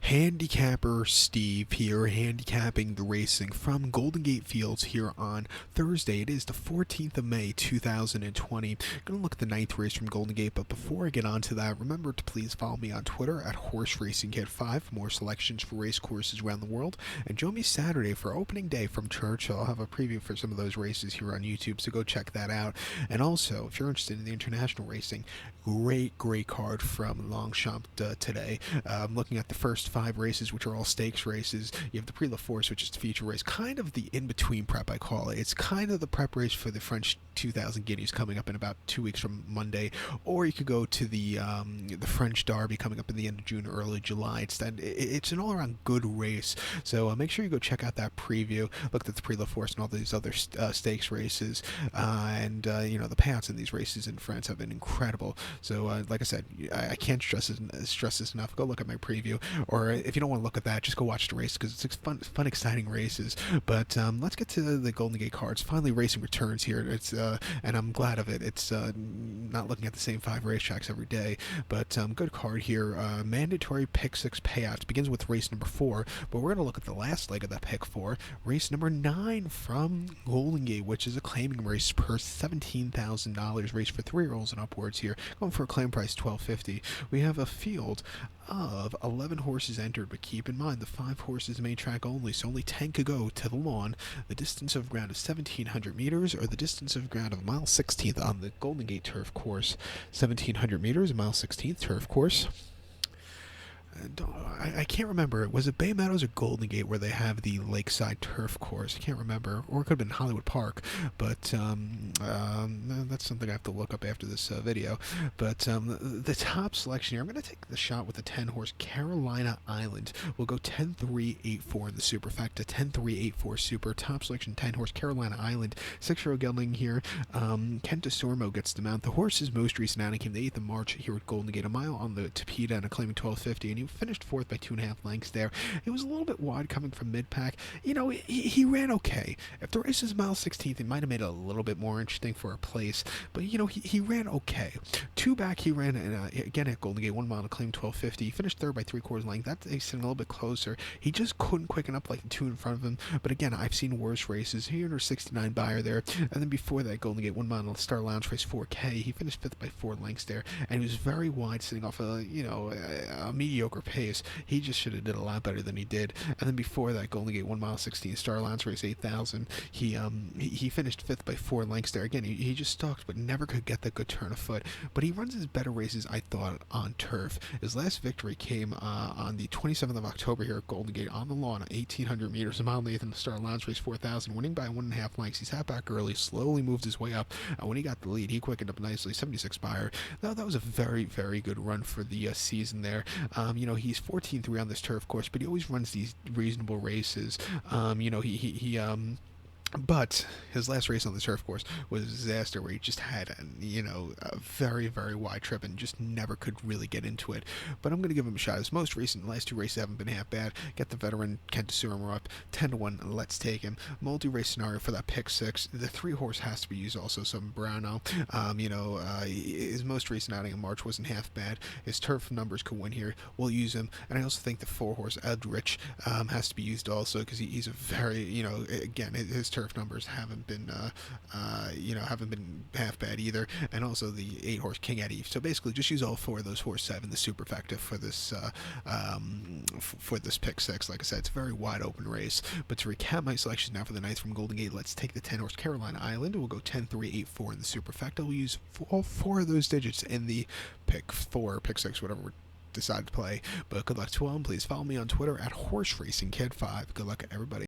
Handicapper Steve here, handicapping the racing from Golden Gate Fields here on Thursday. It is the 14th of May, 2020. Going to look at the ninth race from Golden Gate, but before I get on to that, remember to please follow me on Twitter at HorseRacingKid5 for more selections for race courses around the world. And join me Saturday for opening day from Churchill. I'll have a preview for some of those races here on YouTube, so go check that out. And also, if you're interested in the international racing, great card from Longchamp today. I'm looking at the first 5 races, which are all stakes races. You have the Prix La Force, which is the feature race, kind of the in-between prep, I call it. It's kind of the prep race for the French 2000 Guineas coming up in about 2 weeks from Monday, or you could go to the French Derby coming up in the end of June, early July. It's an all-around good race, so make sure you go check out that preview. Look at the Prix La Force and all these other stakes races, and the payouts in these races in France have been incredible. So, like I said, I can't stress this enough. Go look at my preview, or if you don't want to look at that, just go watch the race because it's fun, exciting races. But let's get to the Golden Gate cards. Finally, racing returns here. And I'm glad of it. It's not looking at the same 5 racetracks every day, but good card here. Mandatory pick 6 payouts begins with race number 4, but we're going to look at the last leg of that pick 4, race number 9 from Golden Gate, which is a claiming race per $17,000 race for 3-year-olds and upwards here, going for a claim price $12.50. We have a field of 11 horses entered, but keep in mind the 5 horses main track only, so only 10 could go to the lawn. The distance of ground is 1,700 meters, or the distance of ground of mile 16th on the Golden Gate turf course. 1,700 meters, mile 16th turf course. I can't remember. Was it Bay Meadows or Golden Gate where they have the lakeside turf course? I can't remember. Or it could have been Hollywood Park. But that's something I have to look up after this video. But the top selection here, I'm going to take the shot with the 10-horse Carolina Island. We'll go 10-3-8-4 in the superfecta. 10-3-8-4 super. Top selection 10-horse Carolina Island. 6-year-old gelding here. Kent DeSormo gets the mount. The horse's most recent outing came the 8th of March here at Golden Gate. A mile on the Tapeta and a claiming $12.50. And he finished 4th by 2.5 lengths there. It was a little bit wide coming from mid-pack. He ran okay. If the race was mile 16th, it might have made it a little bit more interesting for a place. But, he ran okay. 2 back, he ran, again at Golden Gate, 1 mile to claim $12.50. He finished 3rd by 3/4 length. That makes it a little bit closer. He just couldn't quicken up like the 2 in front of him. But again, I've seen worse races. He earned a 69 buyer there. And then before that, Golden Gate, 1 mile to Star Lounge race 4K. He finished 5th by 4 lengths there. And he was very wide, sitting off a mediocre pace. He just should have did a lot better than he did. And then before that, Golden Gate 1 mile 16 Star Lounge race 8,000. He finished 5th by 4 lengths there. Again, he just stalked, but never could get that good turn of foot. But he runs his better races, I thought, on turf. His last victory came on the 27th of October here at Golden Gate on the lawn, 1,800 meters, a mile and 8th in the Star Lounge race 4,000, winning by 1.5 lengths. He sat back early, slowly moved his way up. When he got the lead, he quickened up nicely, 76 buyer. That was a very good run for the season there. He's 14-3 on this turf course, but he always runs these reasonable races. But his last race on the turf course was a disaster where he just had a very wide trip and just never could really get into it. But I'm going to give him a shot. His most recent, the last 2 races haven't been half bad. Get the veteran Kent DeSormo up 10-1. Let's take him. Multi-race scenario for that pick 6. The 3-horse has to be used also. Some Browno. His most recent outing in March wasn't half bad. His turf numbers could win here. We'll use him. And I also think the 4-horse Eldritch has to be used also because he's a very, again, his turf numbers haven't been half bad either, and also the 8-horse King Eddie. So basically, just use all 4 of those horses in the superfecta for this pick 6. Like I said, it's a very wide open race. But to recap my selections now for the ninth from Golden Gate, let's take the 10-horse Carolina Island. We'll go 10-3-8-4 in the superfecta. We'll use all 4 of those digits in the pick 4, pick 6, whatever we decide to play. But good luck to all, and please follow me on Twitter at HorseRacingKid5. Good luck, everybody.